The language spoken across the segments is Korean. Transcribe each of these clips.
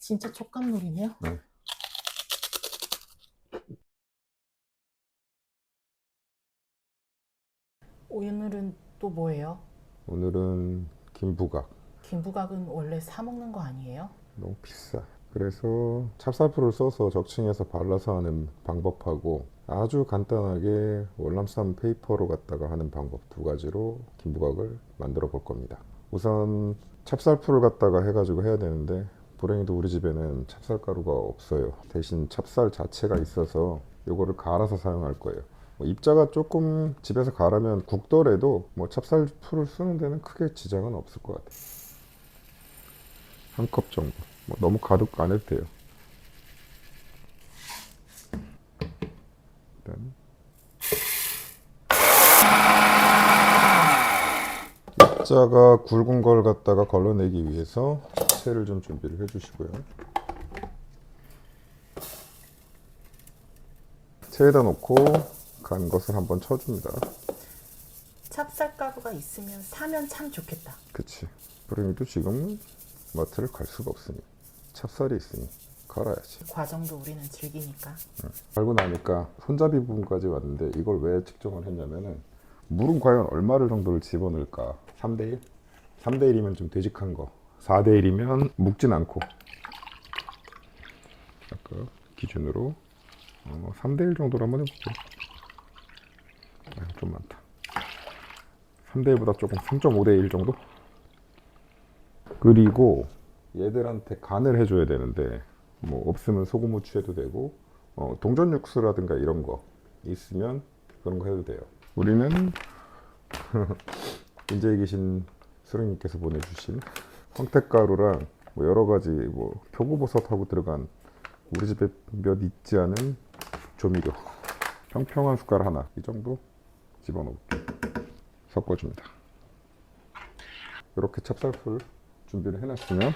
진짜 촉감놀이네요. 네. 오늘은 또 뭐예요? 오늘은 김부각. 김부각은 원래 사 먹는 거 아니에요? 너무 비싸. 그래서 찹쌀풀을 써서 적층해서 발라서 하는 방법하고 아주 간단하게 월남쌈 페이퍼로 갖다가 하는 방법 두 가지로 김부각을 만들어 볼 겁니다. 우선 찹쌀풀을 갖다가 해가지고 해야 되는데 불행히도 우리 집에는 찹쌀가루가 없어요. 대신 찹쌀 자체가 있어서 이거를 갈아서 사용할 거예요. 입자가 조금 집에서 갈으면 굵더라도 찹쌀풀을 쓰는 데는 크게 지장은 없을 것 같아요. 한 컵 정도. 너무 가득 안 해도 돼요. 일단 입자가 굵은 걸 갖다가 걸러내기 위해서 채를 좀 준비를 해주시고요. 채에다 놓고 간 것을 한번 쳐줍니다. 찹쌀가루가 있으면 사면 참 좋겠다. 그치. 불행히도 지금 마트를 갈 수가 없으니 찹쌀이 있으니 갈아야지. 과정도 우리는 즐기니까. 갈고 나니까 손잡이 부분까지 왔는데 이걸 왜 측정을 했냐면은 물은 과연 얼마를 정도를 집어넣을까. 3대1? 3대1이면 좀 되직한 거, 4대1이면 묵진 않고 아까 기준으로 3대1 정도로 한번 해볼게요. 좀 많다. 3대1보다 조금 3.5대1 정도? 그리고 얘들한테 간을 해줘야 되는데 없으면 소금 후추 해도 되고 동전 육수라든가 이런 거 있으면 그런 거 해도 돼요. 우리는 인제에 계신 수령님께서 보내주신 황태가루랑 여러 가지 표고버섯하고 들어간 우리 집에 몇 있지 않은 조미료 평평한 숟갈 하나 이 정도 집어넣을게요. 섞어줍니다. 이렇게 찹쌀풀 준비를 해놨으면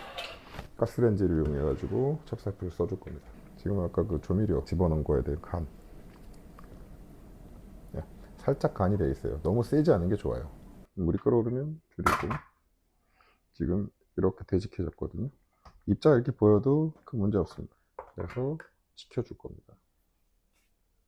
가스레인지를 이용해 가지고 찹쌀풀을 써줄 겁니다. 지금 아까 그 조미료 집어넣은 거에 대한 간 살짝 간이 돼 있어요. 너무 세지 않은 게 좋아요. 물이 끓어오르면 줄이고 지금 이렇게 되직해졌거든요. 입자가 이렇게 보여도 큰 문제 없습니다. 그래서 식혀줄 겁니다.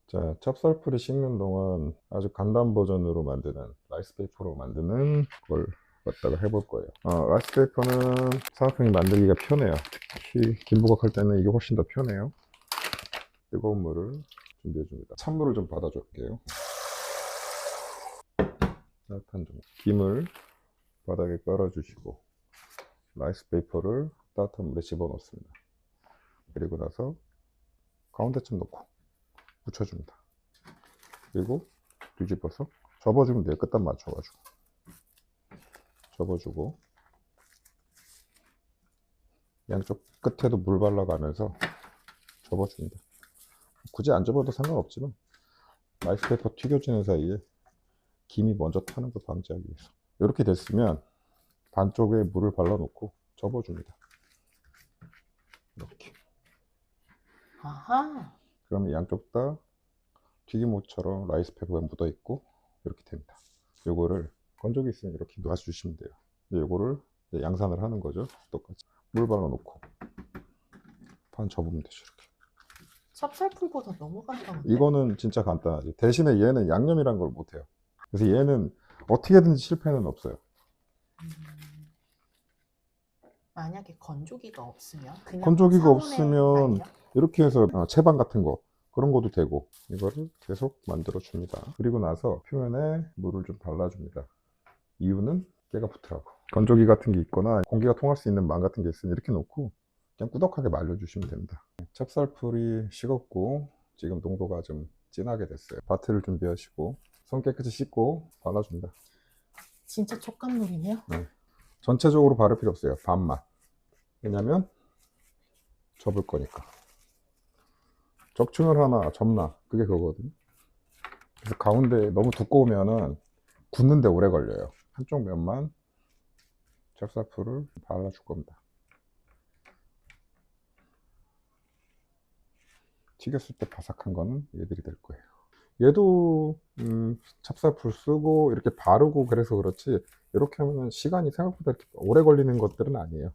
자, 찹쌀풀이 식는 동안 아주 간단 버전으로 만드는 라이스 페이퍼로 만드는 걸 갖다가 해볼 거예요. 라이스 페이퍼는 사각형이 만들기가 편해요. 특히 김부각 할 때는 이게 훨씬 더 편해요. 뜨거운 물을 준비해 줍니다. 찬물을 좀 받아줄게요. 따뜻한 정도. 김을 바닥에 깔아주시고 라이스 페이퍼를 따뜻한 물에 집어넣습니다. 그리고 나서 가운데쯤 놓고 붙여줍니다. 그리고 뒤집어서 접어주면 돼요. 끝단 맞춰가지고 접어주고 양쪽 끝에도 물 발라가면서 접어줍니다. 굳이 안 접어도 상관없지만 라이스 페이퍼 튀겨지는 사이에 김이 먼저 타는 걸 방지하기 위해서 이렇게 됐으면 반쪽에 물을 발라놓고 접어줍니다. 이렇게. 아하. 그러면 양쪽 다 튀김옷처럼 라이스 페이퍼가 묻어 있고 이렇게 됩니다. 요거를 건조기 있으면 이렇게 놔주시면 돼요. 요거를 양산을 하는 거죠. 똑같이 물 발라놓고 판 접으면 되죠. 이렇게. 찹쌀풀보다 너무 간단한데? 이거는 진짜 간단하지. 대신에 얘는 양념이란 걸 못해요. 그래서 얘는 어떻게든지 실패는 없어요. 만약에 건조기가 없으면 그냥 건조기가 상온에 없으면 말려? 이렇게 해서 채반 같은 거 그런 것도 되고 이거를 계속 만들어 줍니다. 그리고 나서 표면에 물을 좀 발라줍니다. 이유는 깨가 붙으라고. 건조기 같은 게 있거나 공기가 통할 수 있는 망 같은 게 있으면 이렇게 놓고 그냥 꾸덕하게 말려주시면 됩니다. 찹쌀풀이 식었고 지금 농도가 좀 진하게 됐어요. 바트를 준비하시고 손 깨끗이 씻고 발라줍니다. 진짜 촉감놀이네요. 전체적으로 바를 필요 없어요. 반만. 왜냐면 접을 거니까. 적층을 하나 접나 그게 그거거든요. 그래서 가운데 너무 두꺼우면은 굳는데 오래 걸려요. 한쪽 면만 찹쌀풀을 발라줄 겁니다. 튀겼을 때 바삭한 거는 얘들이 될 거예요. 얘도 찹쌀풀 쓰고 이렇게 바르고 그래서 그렇지 이렇게 하면 시간이 생각보다 이렇게 오래 걸리는 것들은 아니에요.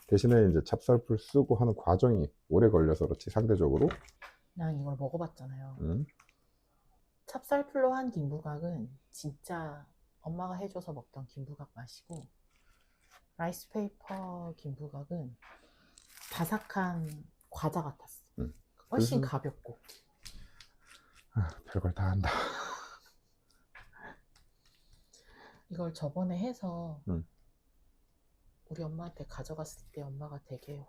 대신에 이제 찹쌀풀 쓰고 하는 과정이 오래 걸려서 그렇지 상대적으로. 난 이걸 먹어봤잖아요. 음. 찹쌀풀로 한 김부각은 진짜 엄마가 해줘서 먹던 김부각 맛이고, 라이스페이퍼 김부각은 바삭한 과자 같았어. 훨씬 그래서- 가볍고. 별걸 다 한다. 이걸 저번에 해서 음. 우리 엄마한테 가져갔을 때 엄마가 되게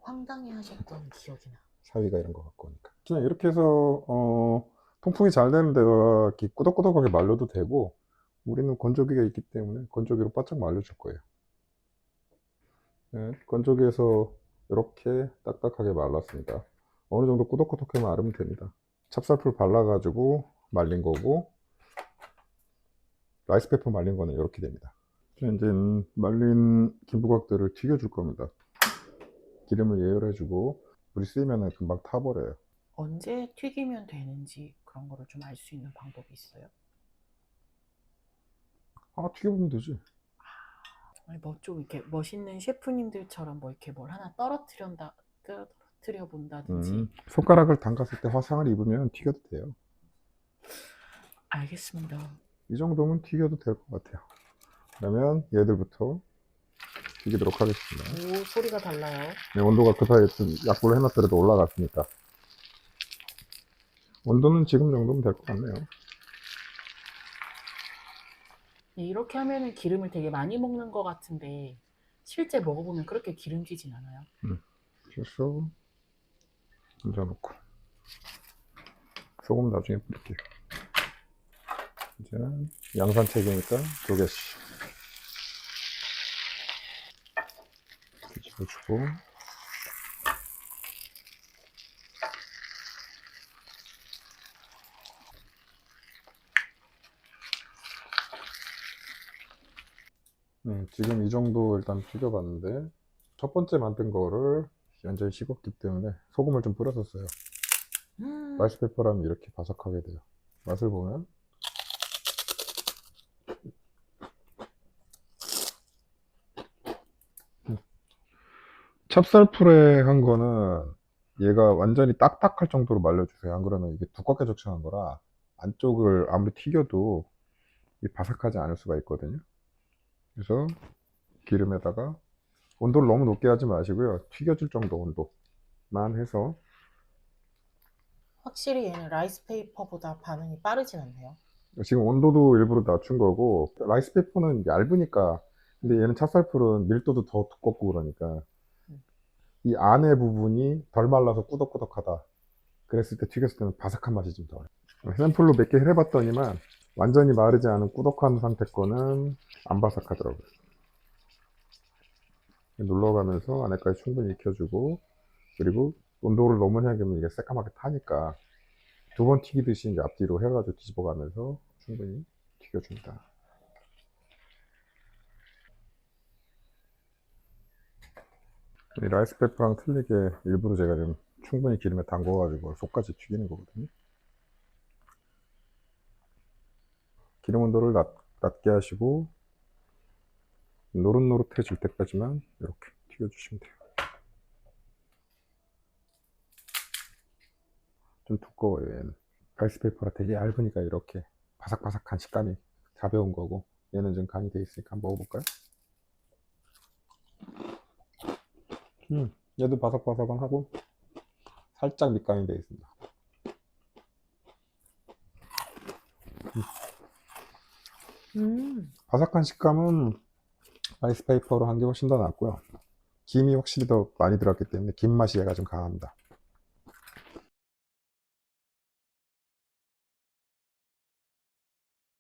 황당해 하셨던 기억이 나. 사위가 이런 거 갖고 오니까. 그냥 이렇게 해서 통풍이 잘 되는 데다가 이렇게 꾸덕꾸덕하게 말려도 되고, 우리는 건조기가 있기 때문에 건조기로 바짝 말려줄 거예요. 네, 건조기에서 이렇게 딱딱하게 말랐습니다. 어느 정도 꾸덕꾸덕하게 마르면 됩니다. 찹쌀풀 발라가지고 말린 거고, 라이스페퍼 말린 거는 이렇게 됩니다. 이제 말린 김부각들을 튀겨줄 겁니다. 기름을 예열해주고, 불이 쓰이면 금방 타버려요. 언제 튀기면 되는지 그런 거를 좀 알 수 있는 방법이 있어요? 튀겨보면 되지. 아니, 뭐 좀 이렇게 멋있는 셰프님들처럼 뭐 이렇게 뭘 하나 떨어뜨려 본다든지. 손가락을 담갔을 때 화상을 입으면 튀겨도 돼요. 알겠습니다. 이 정도면 튀겨도 될 것 같아요. 그러면 얘들부터 튀기도록 하겠습니다. 오, 소리가 달라요. 네, 온도가 그 사이에 좀 약불을 해놨더라도 올라갔으니까. 온도는 지금 정도면 될 것 같네요. 이렇게 하면은 기름을 되게 많이 먹는 것 같은데 실제 먹어보면 그렇게 기름지진 않아요. 그래서 얹어놓고 소금 나중에 뿌릴게요. 이제 양산책이니까 2개씩 뒤집어주고, 지금 이 정도 일단 튀겨봤는데, 첫 번째 만든 거를 완전히 식었기 때문에 소금을 좀 뿌렸었어요. 라이스페퍼라면 이렇게 바삭하게 돼요. 맛을 보면 찹쌀풀에 한 거는 얘가 완전히 딱딱할 정도로 말려주세요. 안 그러면 이게 두껍게 적셔한 거라 안쪽을 아무리 튀겨도 이 바삭하지 않을 수가 있거든요. 그래서 기름에다가 온도를 너무 높게 하지 마시고요. 튀겨줄 정도 온도만 해서. 확실히 얘는 라이스페이퍼보다 반응이 빠르진 않네요. 지금 온도도 일부러 낮춘 거고, 라이스페퍼는 얇으니까. 근데 얘는 찹쌀풀은 밀도도 더 두껍고 그러니까 이 안에 부분이 덜 말라서 꾸덕꾸덕하다. 그랬을 때 튀겼을 때는 바삭한 맛이 좀 덜. 샘플로 몇 개 해봤더니만 완전히 마르지 않은 꾸덕한 상태 거는 안 바삭하더라고요. 눌러가면서 안에까지 충분히 익혀주고, 그리고 온도를 너무 해야되면 이게 새까맣게 타니까 2번 튀기듯이 이제 앞뒤로 해가지고 뒤집어가면서 충분히 튀겨줍니다. 이 라이스페퍼랑 틀리게 일부러 제가 좀 충분히 기름에 담궈가지고 속까지 튀기는 거거든요. 기름 온도를 낮게 하시고 노릇노릇해질 때까지만 이렇게 튀겨주시면 돼요. 좀 두꺼워요. 얘는 라이스페이퍼가 되게 얇으니까 이렇게 바삭바삭한 식감이 가벼운 거고, 얘는 좀 간이 돼 있으니까 한번 먹어볼까요? 얘도 바삭바삭은 하고 살짝 밑간이 돼 있습니다. 바삭한 식감은 라이스페이퍼로 한 게 훨씬 더 낫고요. 김이 확실히 더 많이 들어갔기 때문에 김 맛이 얘가 좀 강합니다.